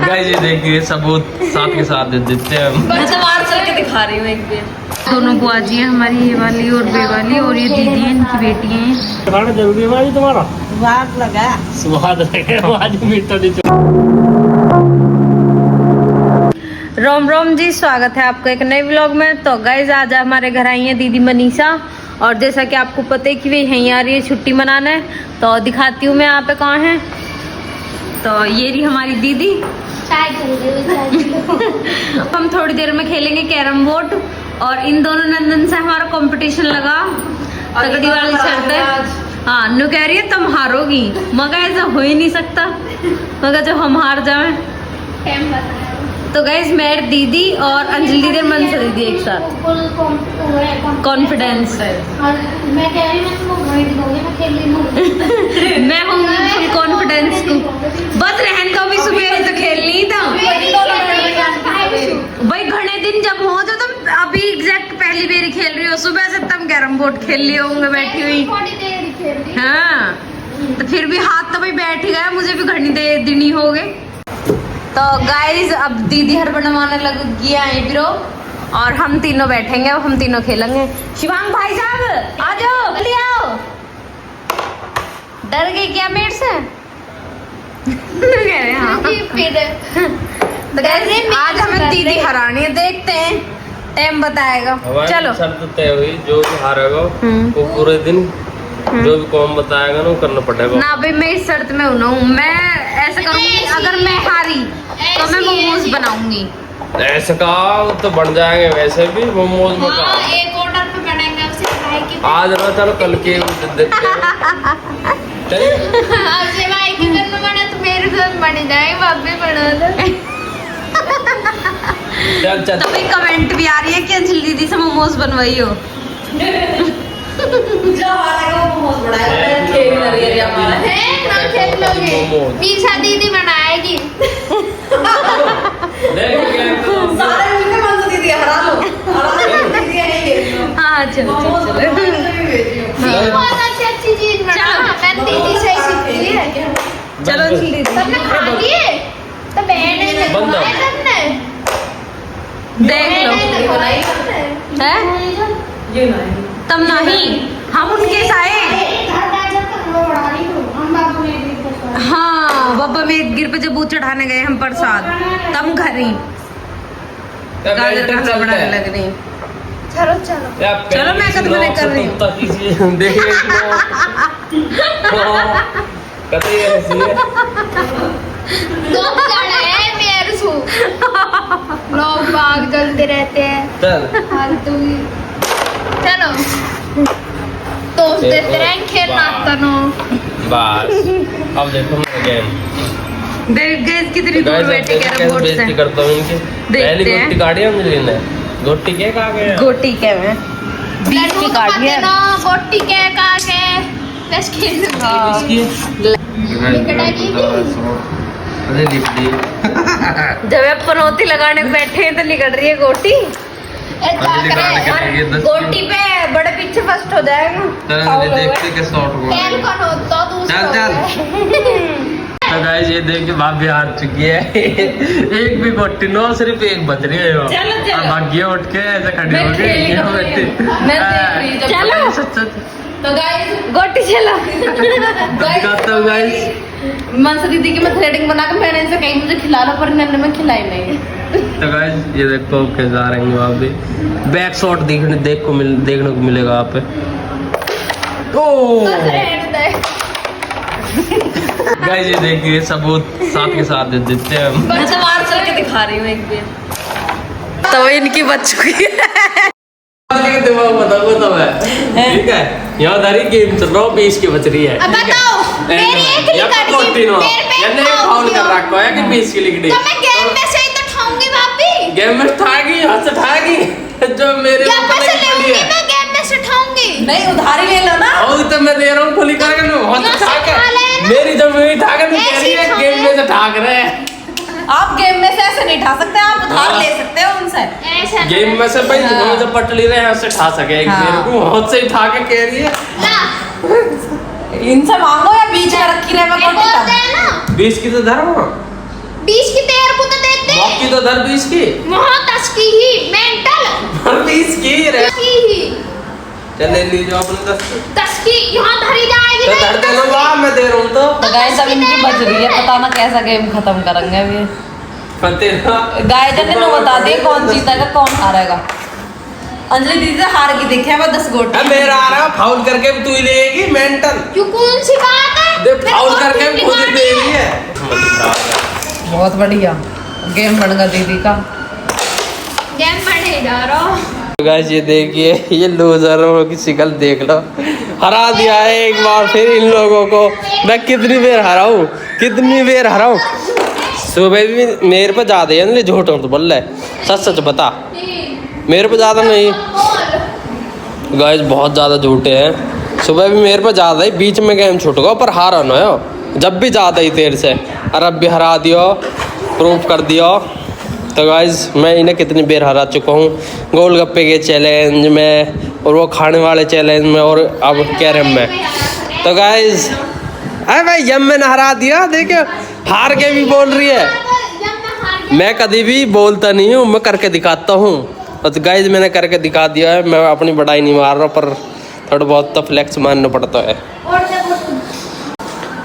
Guys ये देखिए सबूत साथ के साथ दे देते हैं हम। मैं तो मार चल के दिखा रही हूँ एक बार। दोनों बुआ जी हैं हमारी, ये वाली और बे वाली, और ये दीदी है, इनकी बेटी है। खाना जरूरी है भाई तुम्हारा? स्वाद लगा। स्वाद लगा आज मीठा नहीं। रोम रोम जी, स्वागत है आपका एक नए व्लॉग में। तो गाइज आज हमारे घर आई है दीदी मनीषा, और जैसा कि आपको पता है कि वे यहीं आ रही है छुट्टी मनाने। तो दिखाती हूँ मैं यहाँ पे कहाँ है। तो ये रही हमारी दीदी। हम थोड़ी देर में खेलेंगे कैरम बोर्ड, और इन दोनों नंदन से हमारा कंपटीशन लगा, तगड़ी वाली शर्त है। हाँ, नु कह रही है तुम हारोगी, मगर ऐसा हो ही नहीं सकता, मगर जब हम हार जाए। तो गाइस मैं दीदी और अंजलि दीदी, मनसा दीदी एक साथ कॉन्फिडेंस। मैं कह रही मैं हूँ फुल कॉन्फिडेंस को। बस रहन का भी सुबह तो खेलनी ही था भाई। घने दिन जब हो तो तुम अभी एग्जैक्ट पहली बार खेल रही हो, सुबह से तुम कैरम बोर्ड खेल लिए होंगे बैठी हुई। हाँ, तो फिर भी हाथ तो भाई बैठ ही गया, मुझे भी घनी देनी हो गई। तो गाइज अब दीदी हर बनवाने लग गया है ब्रो, और हम तीनों बैठेंगे, अब हम तीनों खेलेंगे। शिवांग भाई साहब आ जाओ, जल्दी आओ। डर गई क्या मेरे से? हाँ। तो गाइज आज हमें दीदी हरानी है, देखते हैं टाइम बताएगा। चलो शर्त तय हुई, जो भी हारेगा वो पूरे दिन जो भी काम बताएगा ना वो करना पड़ेगा। ना भाई मैं इस शर्त में हूँ, मैं ऐसा करूँगी अगर मैं हारी तो मैं मोमोज बनाऊंगी। ऐसे कहा तो बन जाएंगे वैसे भी मोमोज में। एक ऑर्डर पे बनेंगे उसे भाई की। आज ना चलो कल के देखते हैं। आपसे भाई की करना बना तो मेरे साथ बन जाएंगे, भाभी बना दो। चल चल। तो भाई कमेंट भी आ रही है कि अंजलि दीदी से मोमोज बनवाई हो। जो हारेगा वो मोमोज बनाएगा। खेल रही है हमारा। है ना, खेल लोगे। मीशा दीदी बनाएगी। सारे मिलके मनसा दीदी हरा लो। दीदी है। हाँ चलो चलो चलो। बहुत अच्छी चीज बना। मैंने दीदी से ही सीखी है। चलो अंजलि दीदी सबने खा लिए तो बहन ने बनाया सबने। देख लो है ये नहीं। तब नहीं, हम उनके साए। हाँ, बाबा वेदगिर पे जब वो चढ़ाने गए हम प्रसाद, तब घर ही गाजर का हलवा बनाने लग रही। चलो चलो चलो मैं कद मैंने कर रही हूँ। दो जने हैं मेरे सु। लोग बाग जलते रहते हैं। फालतू की। चलो तो देते रहें खेलना तनो। बस अब देखो मैं गेम। देख गए कितनी दूर बैठे कैरम बोर्ड से। करता हूँ इनकी पहली गोटी काटी है मुझे ने। गोटी के कहा गया? गोटी के में 20 की काटी है। गोटी के का के बस खेल। अरे लिख दी। जब आप पनौती लगाने बैठे हैं तो निकल रही है गोटी। गोटी पे बड़े पीछे फर्स्ट हो जाएगा। देखते के शॉट को। चल चल। तो गाइस ये देख के भाभी हार चुकी है। एक भी गोटी नो, सिर्फ एक बच रही है। चलो चलो। भाग्य उठ के ऐसे खड़ी हो गई। चलो तो गाइस गोटी चलो। दिखाता हूँ गाइस। मनसा दीदी की मैं थ्रेडिंग बना के मैंने इनसे कहीं मुझे खिला लो, पर इन्होंने मैं खिलाई नहीं। तो गाइस ये देखो कैसे आ रहे हैं वहाँ पे बैक शॉट देखने को मिलेगा आप पे। ओह गाइस ये देखिए सबूत साथ के साथ दे देते हैं हम। मैं तो मार चल के दिखा रही हूँ एक बार। तो इनकी बच चुकी है। दिमाग बताओ तो मैं ठीक है। यहाँ दारी गेम चल रहा हूँ, 20 की बच रही है। अब बताओ मेरी एक लिखड़ी फाउल कर रखा है कि 20 की लिखड़ी। तो मैं गेम में से ही तो ठाऊंगी भाभी। गेम में ठागी, हाथ से ठागी जो मेरे या ऊपर पैसे नहीं लेंगी, मैं गेम में से ठाऊंगी। नहीं उधारी ले लो ना। और तो मैं दे रहा हूँ खुली करके, मैं हाथ से ठाक खा लेना। मेरी जमीन ठाकर नहीं कह रही है, गेम में से ठाक रहे हैं। आप गेम में से ऐसे नहीं ठा सकते, आप उधार ले सकते हो उनसे। ऐसा गेम में से भाई जिन्होंने जब पटली रहे हैं उससे ठा सके। मेरे को हाथ से ही ठा के कह रही है। इनसे मांगो या बीच में रखी रहे। मैं बोलते हैं ना 20 की तो धर्म 20 की तेरे को की तो दर 20 की। वहाँ 10 की ही मेंटल 20 की रे। 10 की ही चल ले लीजिए अपने 10 की यहाँ धरी जाएगी। तो धर देना वाह, मैं दे रहा हूँ तो गाइस अब इनकी बज रही है, पता ना कैसा गेम खत्म करेंगे अभी। गायजन ने बता दिया कौन जीतेगा कौन हारेगा। अंजलि दीदी से हार की देखे मैं 10 गोटे। मेरा आ रहा फाउल करके भी तू ही लेगी मेंटल। क्यों कौन सी बात है? दे फाउल करके भी खुद ही ले रही है। बहुत बढ़िया गेम बन गया दीदी का। गेम बढ़े जा रहा। गाइस ये देखिए, ये लूजरों की शिकल देख लो। हरा दिया है एक बार फिर इन लोगों को। मैं कितनी बार हराऊं, कितनी बार हराऊं। सुबह भी मेरे पे ज्यादा है ना, झूठ तो बोल रहा है। सच सच बता, मेरे पे ज्यादा नहीं। गाइस बहुत ज्यादा झूठे हैं। सुबह भी मेरे पे ज्यादा ही, बीच में गेम छूट गया पर हारा ना हो। जब भी ज्यादा ही तेर से, और अब भी हरा दियो, प्रूफ कर दियो। तो गाइस मैं इन्हें कितनी बार हरा चुका हूँ, गोलगप्पे के चैलेंज में और वो खाने वाले चैलेंज में और अब कैरम में। तो गाइस अरे भाई जब मैंने हरा दिया, देखो हार के भी बोल रही है। मैं कभी भी बोलता नहीं हूँ, मैं करके दिखाता हूँ। तो गाइस मैंने करके दिखा दिया है। मैं अपनी बड़ाई नहीं मार रहा, पर थोड़ा बहुत तो फ्लेक्स मानना पड़ता है।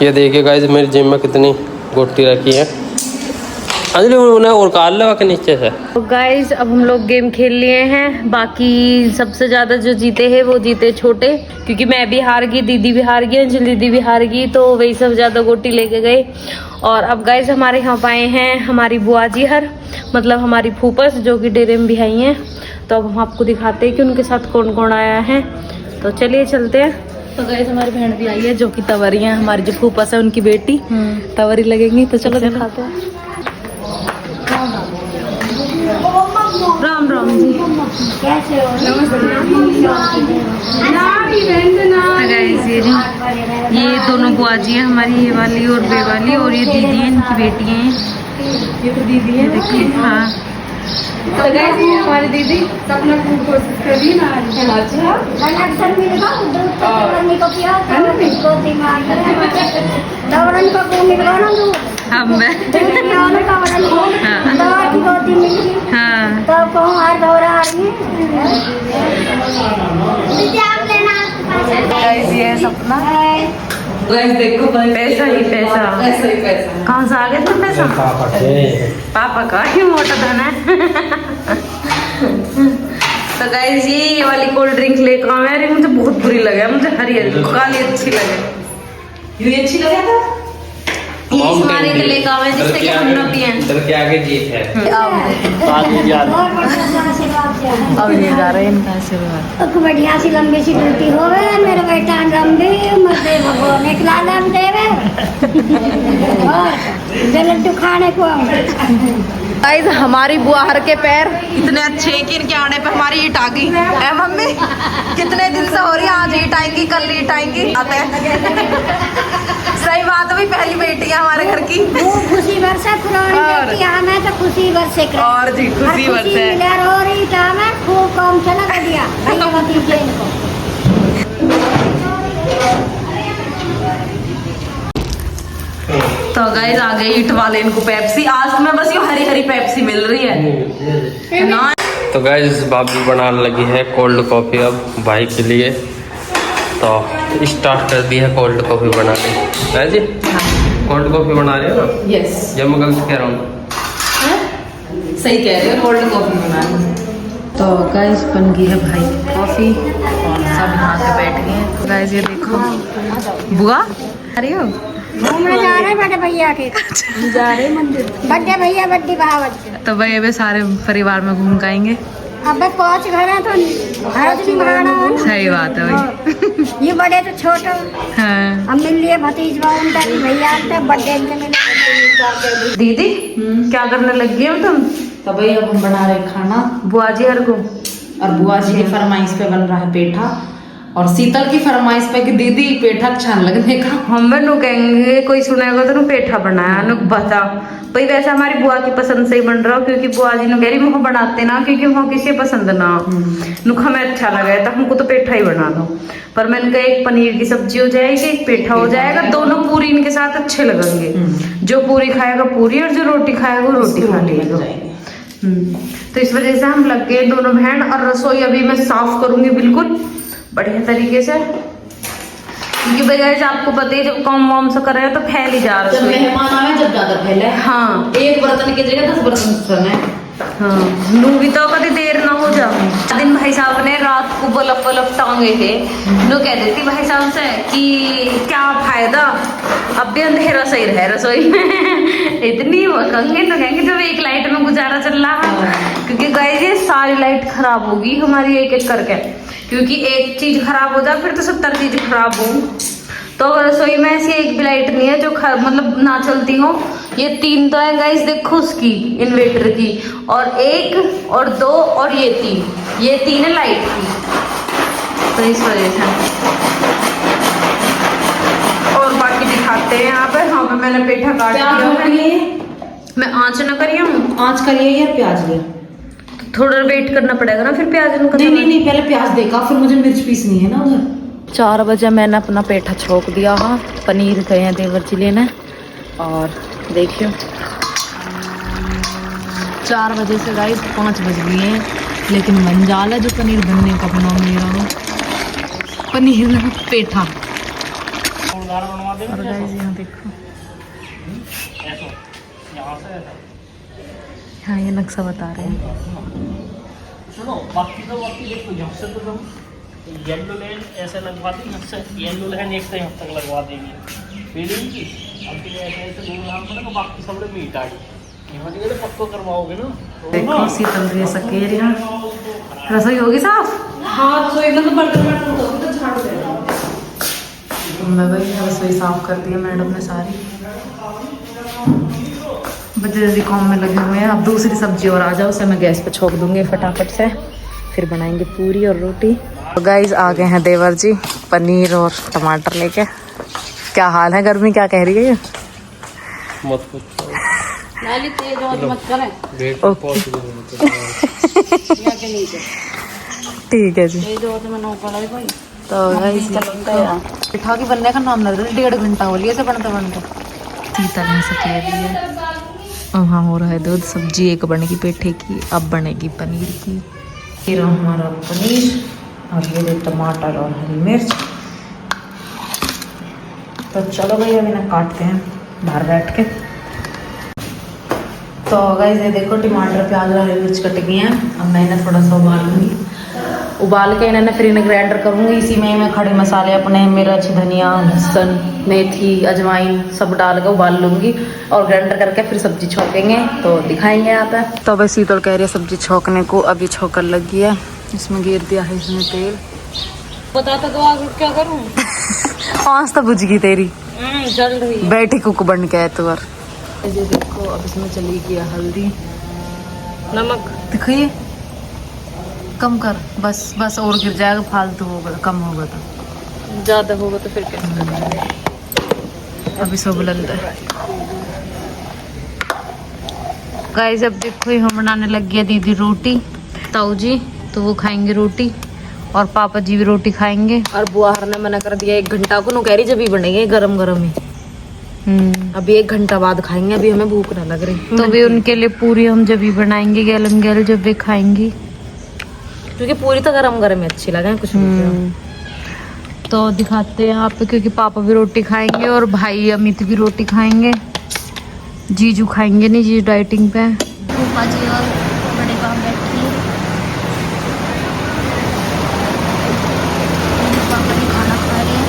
ये देखिए गाइस मेरी जिम में कितनी गोटी रखी है। अंजलि उन्हें और काट लगा के नीचे से। तो गाइज अब हम लोग गेम खेल लिए हैं। बाकी सबसे ज़्यादा जो जीते हैं वो जीते छोटे, क्योंकि मैं भी हार गई, दीदी भी हार गई, अंजलि दीदी भी हार गई, तो वही सब ज़्यादा गोटी लेके गए। और अब गाइज हमारे यहाँ आए हैं हमारी बुआ जी हर, मतलब हमारी फूफस जो कि डेरे में भी आई हैं। तो अब हम आपको दिखाते हैं कि उनके साथ कौन कौन आया है। तो चलिए चलते हैं। तो गाइज हमारी बहन भी आई है जो कि तवरी है, हमारी जो फूफस है उनकी बेटी तवरी लगेंगी। तो चलो दिखाते हैं। राम राम जी, कैसे हो? ये दोनों बुआ जी हैं हमारी, ये वाली और बे वाली, और ये दीदी है, इनकी बेटी हैं। ये तो दीदी है, देखिए। हाँ तो गाइस ये हमारी दीदी सपना को कोशिश कर रही ना। अच्छा अक्सर मिलेगा दूध को करने को किया तो इसको दिमाग दौड़न को को निकलवाना दो। अब मैं निकलवाने का वरन को दवा की गोदी मिली। हाँ तो को हर दौरा आ रही है। दीदी आप लेना। गाइस ये है सपना। गाइस देखो पैसा ही पैसा, ऐसा ही पैसा कहाँ से आ गया था पैसा? पापा का ही मोटा धन है। तो गाइस ये वाली कोल्ड ड्रिंक लेकर आए। अरे मुझे बहुत बुरी लगे, मुझे हरी काली अच्छी लगे। ये अच्छी लगा था। ये हमारे के लेकर आए जिससे कि हम ना पिए। चल के आगे जीत है। अब ये जा रहे हैं इनका आशीर्वाद। तो बढ़िया सी लंबी सी ड्यूटी होवे मेरे बेटा लंबी मत भगवान एक लालम देवे और लड्डू खाने को। गाइस हमारी बुआ हर के पैर इतने अच्छे हैं कि इनके आने पे हमारी ईट आ गई है। मम्मी कितने दिन से हो रही है, आज ईट आएंगी कल ईट आएंगी आते हैं। सही बात है भाई, पहली बेटी है हमारे घर की। वो खुशी भर से खुरानी हमें तो खुशी भर से और जी खुशी भर से हो रही था। मैं खूब काम चला कर दिया भतीजे इनको। तो गाइस आ गई ईट वाले इनको पेप्सी। आज तुम्हें बस ये हरी हरी पेप्सी मिल रही है ना। तो गाइस भाभी बनाने लगी है कोल्ड कॉफी अब भाई के लिए। तो स्टार्ट कर दी है कोल्ड कॉफी बनानी है जी। कोल्ड कॉफी बना रहे हो ना? यस जब मैं गलत कह रहा हूँ सही कह रहे हो, कोल्ड कॉफी बनानी। तो गाइस बन गई है भाई की कॉफी और सब यहाँ पे बैठ गए हैं। गाइस ये देखो बुआ अरे हो घूमने जा रहे बड़े भैया के, जा रहे मंदिर। बड्डे भैया बड्डी भावत। तो भाई अभी सारे परिवार में घूम के आएंगे। अब पहुंच घर है तो घर भी भाड़ा है। सही बात है भाई। ये बड़े तो छोटे हाँ। अब मिल लिए भतीजवा उनका भी भैया उनका बर्थडे में मिले। दीदी क्या करने लगी हो तुम? तो भाई अब हम बना रहे खाना। बुआ जी हर को और बुआ जी की फरमाइश पे बन रहा है पेठा। और शीतल की फरमाइश पे कि दीदी पेठा छान लगने का। हम नु कहेंगे कोई सुनेगा तो नु पेठा बनाया नु बता भाई। वैसे हमारी बुआ की पसंद से ही बन रहा, क्योंकि बुआ जी नु कह रही मुझे बनाते ना, क्योंकि वहाँ किसी पसंद ना नु हमें अच्छा लगा था, हमको तो पेठा ही बना दो। पर मैंने कहा एक पनीर की सब्जी हो जाएगी, एक पेठा हो जाएगा, दोनों पूरी इनके साथ अच्छे लगेंगे। जो पूरी खाएगा पूरी और जो रोटी खाएगा वो रोटी खा लेगा। तो इस वजह से हम लग गए दोनों बहन। और रसोई अभी मैं साफ करूंगी बिल्कुल बढ़िया तरीके से, क्योंकि भैया आपको पता है जब कम वाम से कर रहे हैं तो फैल ही जा रहा है। जब मेहमान आए जब ज्यादा फैले। हाँ, एक बर्तन की जगह 10 बर्तन है। हाँ, नू भी तो कभी देर ना हो जाए। दिन भाई साहब ने रात को बल्ब टांगे थे, नो कह देती भाई साहब से कि क्या फायदा, अब भी अंधेरा सही रहे रसोई में। इतनी कंगे तो कहेंगे जब एक लाइट में गुजारा चल रहा है, क्योंकि गाइस ये सारी लाइट खराब होगी हमारी एक एक करके, क्योंकि एक चीज खराब हो जाए फिर तो 70 चीज खराब हो। तो रसोई में ऐसी एक भी लाइट नहीं है जो मतलब ना चलती हो। ये 3 तो है गाइस, देखो उसकी इन्वर्टर की, और 1 और 2 और ये 3 है लाइट की। तो इस वजह से और बाकी दिखाते हैं यहाँ पे मैंने पेठा काट दिया है। मैं आँच न करी हूँ, आँच करिए यार, प्याज ले। थोड़ा वेट करना पड़ेगा ना फिर प्याज नहीं पहले प्याज देखा, फिर मुझे मिर्च पीसनी है ना उधर। 4 बजे मैंने अपना पेठा छोक दिया। हाँ, पनीर गए हैं देवर जी लेने, और देखियो 4 बजे से गाइस 5 बज गए हैं, लेकिन मंजाल है जो पनीर बनने का बना मेरा हो पनीर ना पेठा। और गाइस यहाँ देखो, हाँ ये नक्शा बता रहे हैं। सुनो बाकी देखो यहाँ से तो तुम येलो लाइन ऐसे लगवा दी, यहाँ से येलो लाइन एक से यहाँ तक लगवा देंगे फीलिंग की। अब फिर ऐसे दूर यहाँ पर ना बाकी सब लोग मीट आएगी, यहाँ से तो पक्को करवाओगे ना। देखो शीतल रही सकेर यहाँ। रसोई होगी साफ? हाँ, रसोई में तो बर्तन तो झाड़ू दे रहा हूँ मैं भाई रसोई साफ कर दी है मैडम ने सारी। बच्चे जल्दी काम में लगे हुए हैं। अब दूसरी सब्जी और आ जाओ, उसे मैं गैस पे छोक दूंगी फटाफट से, फिर बनाएंगे पूरी और रोटी। तो गाइस आ गए हैं देवर जी पनीर और टमाटर लेके। क्या हाल है, गर्मी क्या कह रही है? मत पूछो। ठीक है जी। तो गाइस पिठा की बनने का नाम लग रहा है, 1.5 घंटा हो लिया बनते बनते। शीतल ने सकेर लिया। वहाँ हो रहा है दूध। सब्जी एक बनेगी पेठे की, अब बनेगी पनीर की। ये रहा हमारा पनीर, और ये टमाटर और हरी मिर्च। तो चलो भाई अभी ना काटते हैं बाहर बैठ के। तो गाइस ये देखो टमाटर प्याज और हरी मिर्च कट गई हैं। अब मैं इन्हें थोड़ा सा उबालूंगी, उबाल के इन्हें फिर इन्हें ग्राइंडर करूँगी। इसी में मैं खड़े मसाले अपने मिर्च, धनिया, लहसुन, मेथी, अजवाइन सब डाल के उबाल लूँगी, और ग्राइंडर करके फिर सब्जी छोकेंगे तो दिखाएंगे यहाँ पे। तो बस शीतल कह रही है सब्जी छोकने को, अभी छोकर लगी है। इसमें गिर दिया है इसमें तेल। बताता तो आगे क्या करूँ। आँच तो बुझ गई तेरी, जल रही है। बैठी कुक बन के है तू। ये देखो अब इसमें चली गई हल्दी, नमक दिखाइए, कम कर, बस और गिर जाएगा, फालतू होगा, कम होगा तो ज्यादा होगा तो फिर कैसे। अभी सब बुलंद है। गाइस अब देखो हम बनाने लग गया दीदी रोटी। ताऊ जी तो वो खाएंगे रोटी, और पापा जी भी रोटी खाएंगे। और बुआ हर ने मना कर दिया 1 घंटा को, नु कह रही जब भी बनेंगे गरम गरम ही। अभी 1 घंटा बाद खाएंगे, अभी हमें भूख ना लग रही। तो भी उनके लिए पूरी हम जब भी बनाएंगे गैलम गैल, जब भी खाएंगी, क्योंकि पूरी तो गरम गरम ही अच्छी लगे कुछ भी। तो दिखाते हैं आप, क्योंकि पापा भी रोटी खाएंगे और भाई अमित भी रोटी खाएंगे। जीजू खाएंगे नहीं, जीजू डाइटिंग पे है। फूफा जी और बड़े बाप बैठी है। पापा जी खाना खा रहे हैं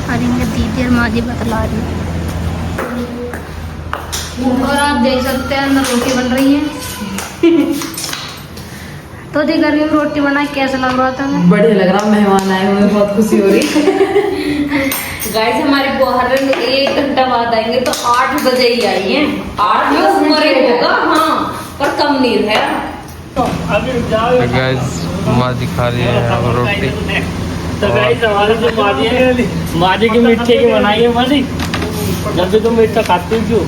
और इनके दीदी और माँ जी बतला रही है। और आप देख सकते हैं अंदर रोटी बन रही है। तो जी गर्मी में रोटी बनाए कैसा लग रहा था? बढ़िया लग रहा, मेहमान आए हुए, बहुत खुशी हो रही। गाइस हमारी बुआर 1 घंटा बाद आएंगे, तो 8 बजे ही आई है। 8 में ऊपर ही होगा, हाँ, पर कम नहीं है। अभी जाओ गाइस माँ जी खा रही है अब रोटी। तो गाइस हमारी जो माजी है, माजी की मीठे की बनाई है माजी। जब भी तुम मीठा खाती हो क्यों?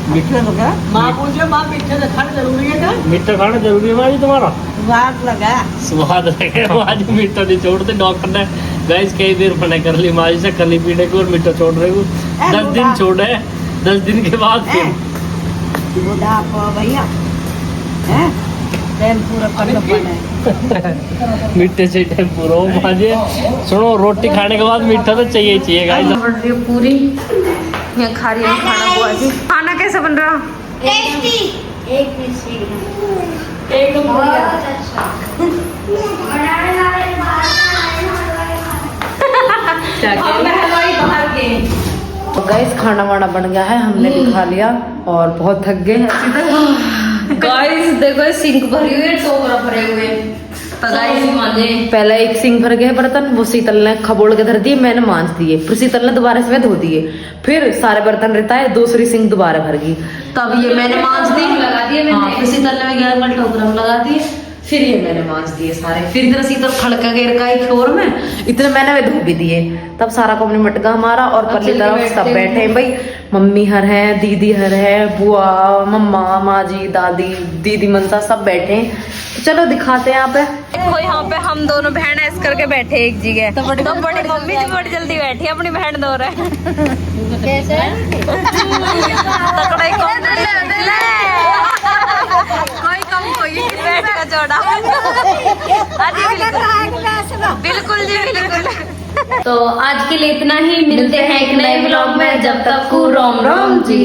मीठा लगा माँ पूछे माँ मीठा तो खाना जरूरी है ना? मीठा खाना जरूरी है माजी तुम्हारा? स्वाद लगा स्वाद लगे माजी मीठा नहीं छोड़ते। डॉक्टर ने गाइस कई देर मना कर ली माजी से कली पीने को और मीठा छोड़ रहे को। 10 दिन छोड़े, 10 दिन के बाद फिर बुढ़ापा भैया हैं टाइम पूरा करना पड़ा है। मीठे से टाइम पूरा हो माजी। सुनो रोटी खाने के बाद मीठा तो चाहिए ही चाहिए गाइस। बन रही है पूरी, मैं खा रही हूँ खाना। बुआ जी खाना कैसा बन रहा? टेस्टी एक पीस एकदम बहुत अच्छा बनाने वाले तो गाइस खाना वाना बन गया है, हमने भी खा लिया और बहुत थक गए हैं। गाइस देखो सिंक भरी हुई है, टोकरा भरे हुए तो गाइस मांजे। पहले एक सिंक भर गए बर्तन, वो शीतल ने खबोड़ के धर दिए, मैंने मांज दिए। फिर शीतल ने दोबारा से धो दिए। फिर सारे बर्तन रहता है, दूसरी सिंक दोबारा भर गई, तब ये मैंने मांज दी। लगा दिए मैंने। हाँ, फिर शीतल ने गैस में टोकरा में लगा दिए, फिर ये मैंने मांज दिए सारे। फिर इधर शीतल खड़का गिर का फ्लोर में, इतने मैंने वे धो भी दिए। तब सारा काम निपट गया हमारा। और परली तरफ सब बैठे हैं भाई, मम्मी हर है, दीदी हर है, बुआ, मम्मा, माँ जी, दादी, दीदी मनसा सब बैठे हैं। तो चलो दिखाते हैं यहाँ पे। देखो यहाँ पे हम दोनों बहन ऐस करके बैठे एक जगह। तो बड़ी मम्मी जी बड़ी जल्दी बैठी अपनी बहन दो रहे। कैसे तकड़ा ही कम ले। कोई कम होगी बैठ का जोड़ा। बिल्कुल जी बिल्कुल। तो आज के लिए इतना ही, मिलते हैं एक नए ब्लॉग में। जब तक को रोम रोम जी।